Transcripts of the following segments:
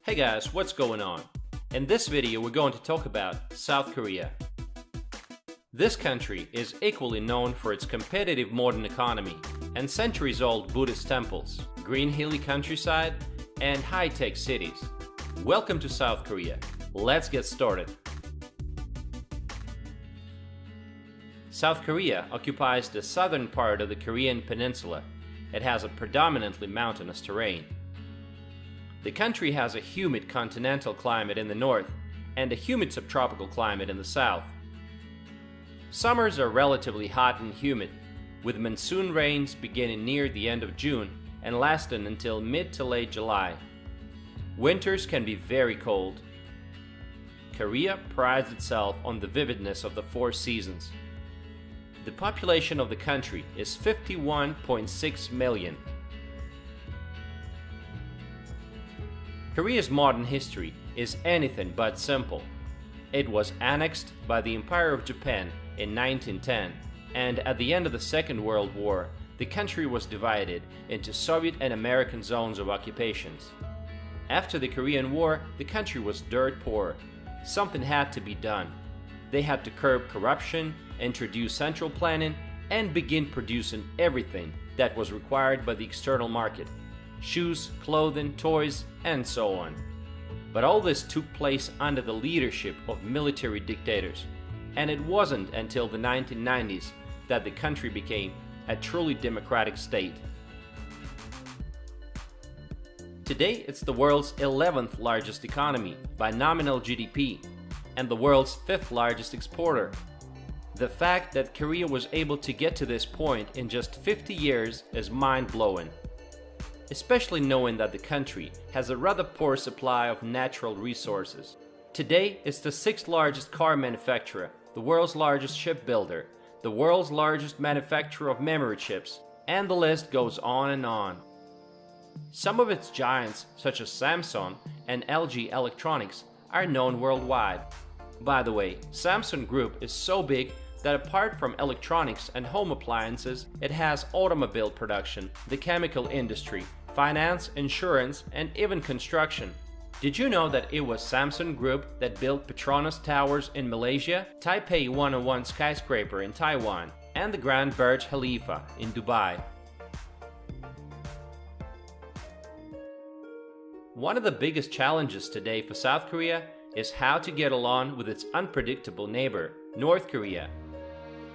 Hey guys, what's going on? In this video we're going to talk about South Korea. This country is equally known for its competitive modern economy and centuries-old Buddhist temples, green hilly countryside, and high-tech cities. Welcome to South Korea. Let's get started. South Korea occupies the southern part of the Korean peninsula. It has a predominantly mountainous terrain. The country has a humid continental climate in the north and a humid subtropical climate in the south. Summers are relatively hot and humid, with monsoon rains beginning near the end of June and lasting until mid to late July. Winters can be very cold. Korea prides itself on the vividness of the four seasons. The population of the country is 51.6 million. Korea's modern history is anything but simple. It was annexed by the Empire of Japan in 1910, and at the end of the Second World War, the country was divided into Soviet and American zones of occupations. After the Korean War, the country was dirt poor. Something had to be done. They had to curb corruption, introduce central planning, and begin producing everything that was required by the external market. Shoes, clothing, toys, and so on. But all this took place under the leadership of military dictators, and it wasn't until the 1990s that the country became a truly democratic state. Today, it's the world's 11th largest economy by nominal GDP, and the world's 5th largest exporter. The fact that Korea was able to get to this point in just 50 years is mind-blowing. Especially knowing that the country has a rather poor supply of natural resources. Today, it's the 6th largest car manufacturer, the world's largest shipbuilder, the world's largest manufacturer of memory chips, and the list goes on and on. Some of its giants, such as Samsung and LG Electronics, are known worldwide. By the way, Samsung Group is so big that apart from electronics and home appliances, it has automobile production, the chemical industry, finance, insurance, and even construction. Did you know that it was Samsung Group that built Petronas Towers in Malaysia, Taipei 101 skyscraper in Taiwan, and the Grand Burj Khalifa in Dubai? One of the biggest challenges today for South Korea is how to get along with its unpredictable neighbor, North Korea,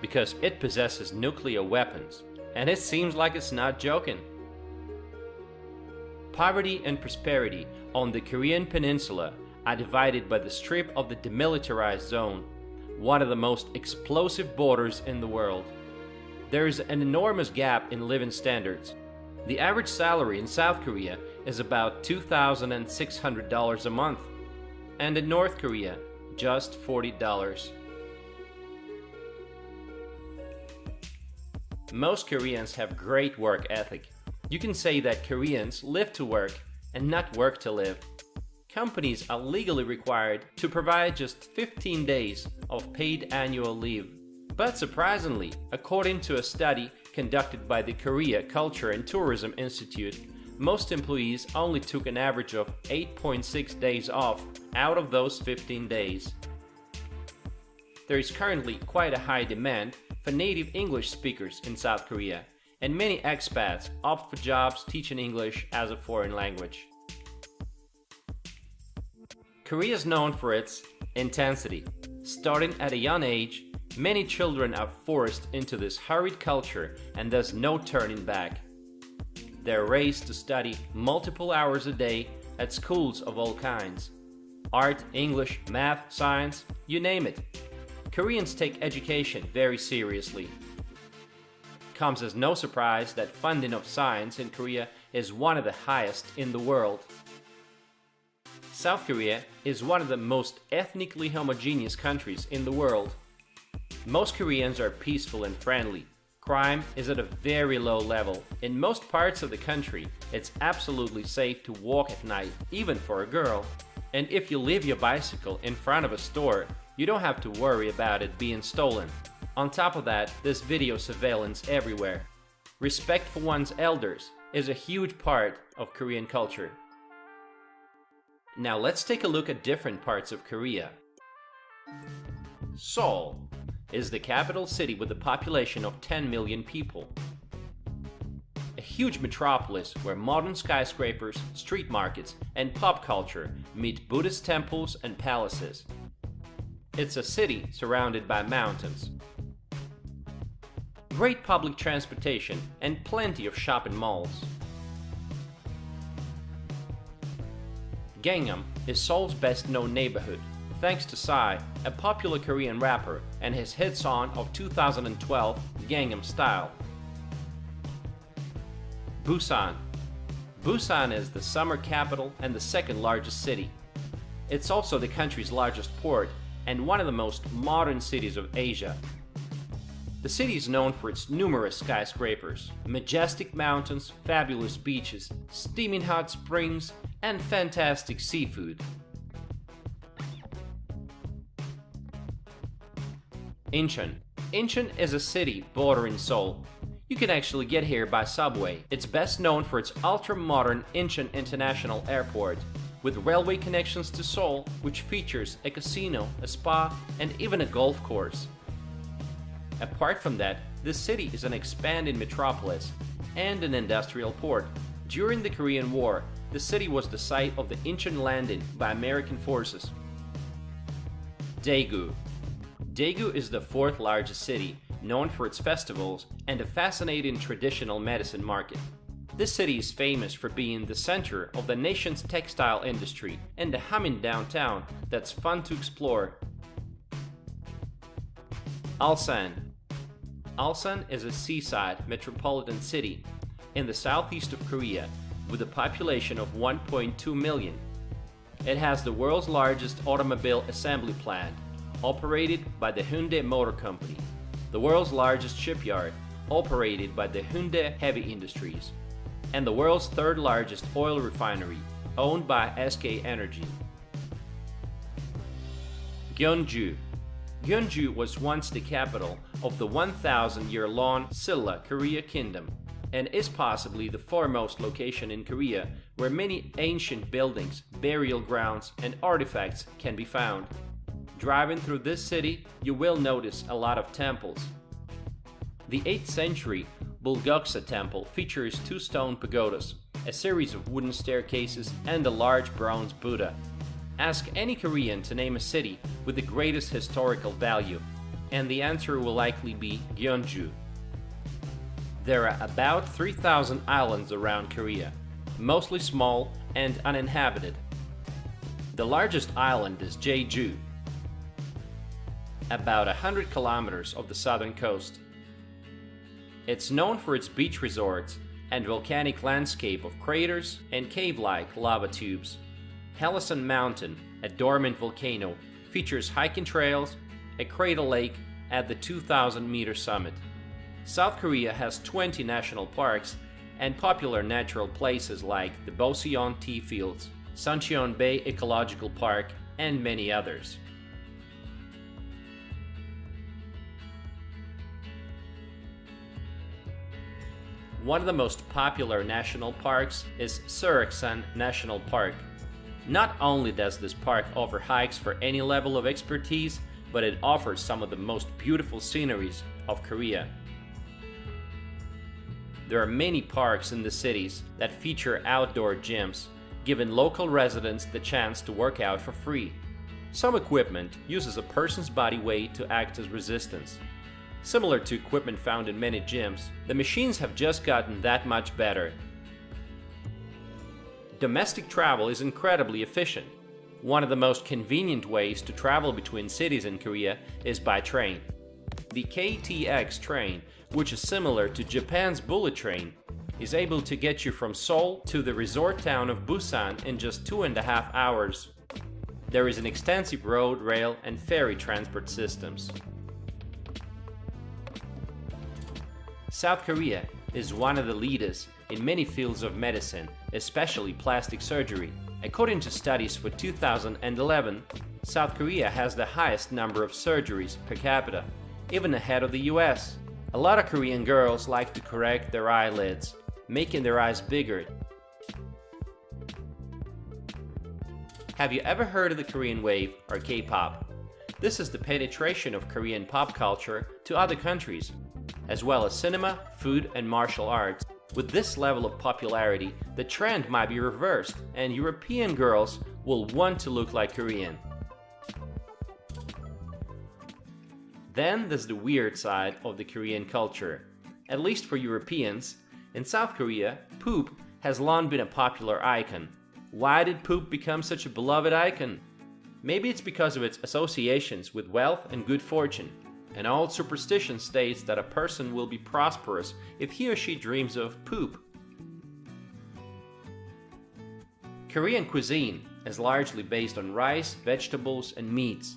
because it possesses nuclear weapons, and it seems like it's not joking. Poverty and prosperity on the Korean peninsula are divided by the strip of the demilitarized zone, one of the most explosive borders in the world. There is an enormous gap in living standards. The average salary in South Korea is about $2,600 a month, and in North Korea, just $40. Most Koreans have great work ethic. You can say that Koreans live to work and not work to live. Companies are legally required to provide just 15 days of paid annual leave. But surprisingly, according to a study conducted by the Korea Culture and Tourism Institute, most employees only took an average of 8.6 days off out of those 15 days. There is currently quite a high demand for native English speakers in South Korea, and many expats opt for jobs teaching English as a foreign language. Korea is known for its intensity. Starting at a young age, many children are forced into this hurried culture and there's no turning back. They're raised to study multiple hours a day at schools of all kinds. Art, English, math, science, you name it. Koreans take education very seriously. Comes as no surprise that funding of science in Korea is one of the highest in the world. South Korea is one of the most ethnically homogeneous countries in the world. Most Koreans are peaceful and friendly. Crime is at a very low level. In most parts of the country, it's absolutely safe to walk at night, even for a girl. And if you leave your bicycle in front of a store, you don't have to worry about it being stolen. On top of that, there's video surveillance everywhere. Respect for one's elders is a huge part of Korean culture. Now let's take a look at different parts of Korea. Seoul is the capital city with a population of 10 million people. A huge metropolis where modern skyscrapers, street markets, and pop culture meet Buddhist temples and palaces. It's a city surrounded by mountains. Great public transportation and plenty of shopping malls. Gangnam is Seoul's best-known neighborhood, thanks to Psy, a popular Korean rapper, and his hit song of 2012, Gangnam Style. Busan. Busan is the summer capital and the second largest city. It's also the country's largest port and one of the most modern cities of Asia. The city is known for its numerous skyscrapers, majestic mountains, fabulous beaches, steaming hot springs, and fantastic seafood. Incheon. Incheon is a city bordering Seoul. You can actually get here by subway. It's best known for its ultra-modern Incheon International Airport, with railway connections to Seoul, which features a casino, a spa, and even a golf course. Apart from that, this city is an expanding metropolis and an industrial port. During the Korean War, the city was the site of the Incheon landing by American forces. Daegu. Daegu is the fourth largest city, known for its festivals and a fascinating traditional medicine market. This city is famous for being the center of the nation's textile industry and a humming downtown that's fun to explore. Ulsan. Ulsan is a seaside metropolitan city in the southeast of Korea with a population of 1.2 million. It has the world's largest automobile assembly plant, operated by the Hyundai Motor Company, the world's largest shipyard, operated by the Hyundai Heavy Industries, and the world's third largest oil refinery, owned by SK Energy. Gyeongju. Gyeongju was once the capital of the 1,000-year-long Silla Korea Kingdom and is possibly the foremost location in Korea where many ancient buildings, burial grounds, and artifacts can be found. Driving through this city, you will notice a lot of temples. The 8th century Bulguksa temple features 2 stone pagodas, a series of wooden staircases, and a large bronze Buddha. Ask any Korean to name a city with the greatest historical value, and the answer will likely be Gyeongju. There are about 3,000 islands around Korea, mostly small and uninhabited. The largest island is Jeju, about 100 kilometers of the southern coast. It's known for its beach resorts and volcanic landscape of craters and cave-like lava tubes. Hellesen Mountain, a dormant volcano, features hiking trails, a crater lake at the 2,000-meter summit. South Korea has 20 national parks and popular natural places like the Boseon Tea Fields, Suncheon Bay Ecological Park, and many others. One of the most popular national parks is Seoraksan National Park. Not only does this park offer hikes for any level of expertise, but it offers some of the most beautiful sceneries of Korea. There are many parks in the cities that feature outdoor gyms, giving local residents the chance to work out for free. Some equipment uses a person's body weight to act as resistance. Similar to equipment found in many gyms, the machines have just gotten that much better. Domestic travel is incredibly efficient. One of the most convenient ways to travel between cities in Korea is by train. The KTX train, which is similar to Japan's bullet train, is able to get you from Seoul to the resort town of Busan in just 2.5 hours. There is an extensive road, rail, and ferry transport systems. South Korea is one of the leaders in many fields of medicine, especially plastic surgery. According to studies for 2011, South Korea has the highest number of surgeries per capita, even ahead of the US. A lot of Korean girls like to correct their eyelids, making their eyes bigger. Have you ever heard of the Korean wave, or K-pop? This is the penetration of Korean pop culture to other countries, as well as cinema, food, and martial arts. With this level of popularity, the trend might be reversed, and European girls will want to look like Korean. Then there's the weird side of the Korean culture. At least for Europeans, in South Korea, poop has long been a popular icon. Why did poop become such a beloved icon? Maybe it's because of its associations with wealth and good fortune. An old superstition states that a person will be prosperous if he or she dreams of poop. Korean cuisine is largely based on rice, vegetables, and meats.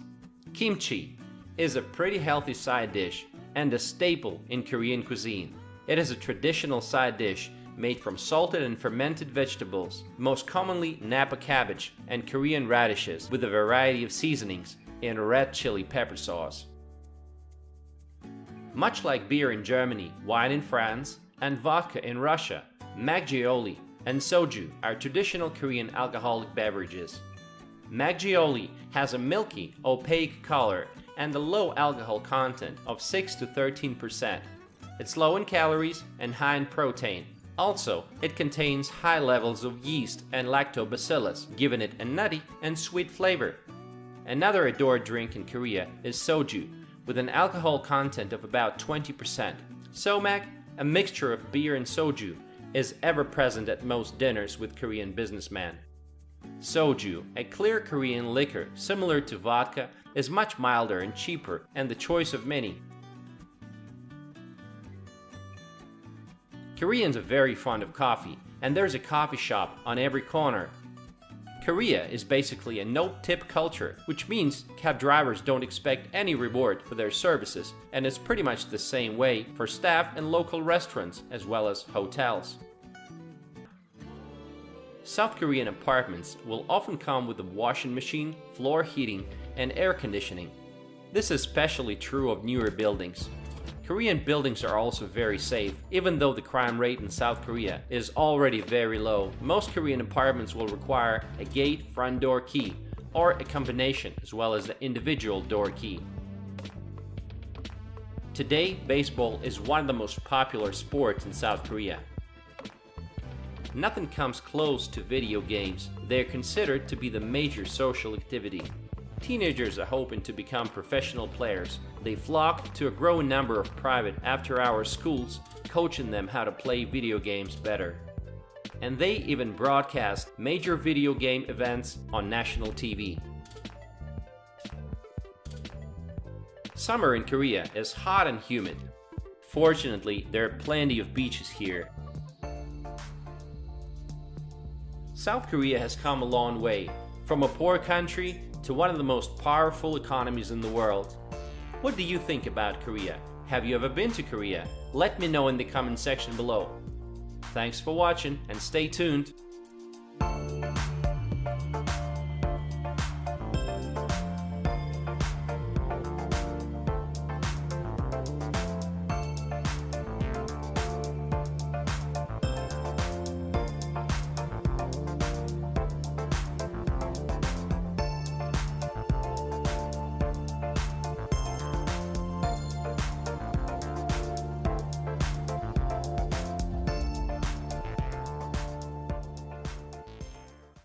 Kimchi is a pretty healthy side dish and a staple in Korean cuisine. It is a traditional side dish made from salted and fermented vegetables, most commonly Napa cabbage and Korean radishes, with a variety of seasonings in red chili pepper sauce. Much like beer in Germany, wine in France, and vodka in Russia, makgeolli and soju are traditional Korean alcoholic beverages. Makgeolli has a milky, opaque color and a low alcohol content of 6 to 13%. It's low in calories and high in protein. Also, it contains high levels of yeast and lactobacillus, giving it a nutty and sweet flavor. Another adored drink in Korea is soju, with an alcohol content of about 20%. Somak, a mixture of beer and soju, is ever present at most dinners with Korean businessmen. Soju, a clear Korean liquor similar to vodka, is much milder and cheaper and the choice of many. Koreans are very fond of coffee, and there's a coffee shop on every corner. Korea is basically a no-tip culture, which means cab drivers don't expect any reward for their services, and it's pretty much the same way for staff and local restaurants as well as hotels. South Korean apartments will often come with a washing machine, floor heating, and air conditioning. This is especially true of newer buildings. Korean buildings are also very safe. Even though the crime rate in South Korea is already very low, most Korean apartments will require a gate front door key or a combination as well as the individual door key. Today, baseball is one of the most popular sports in South Korea. Nothing comes close to video games. They are considered to be the major social activity. Teenagers are hoping to become professional players. They flock to a growing number of private after-hours schools, coaching them how to play video games better. And they even broadcast major video game events on national TV. Summer in Korea is hot and humid. Fortunately, there are plenty of beaches here. South Korea has come a long way, from a poor country to one of the most powerful economies in the world. What do you think about Korea? Have you ever been to Korea? Let me know in the comment section below. Thanks for watching and stay tuned.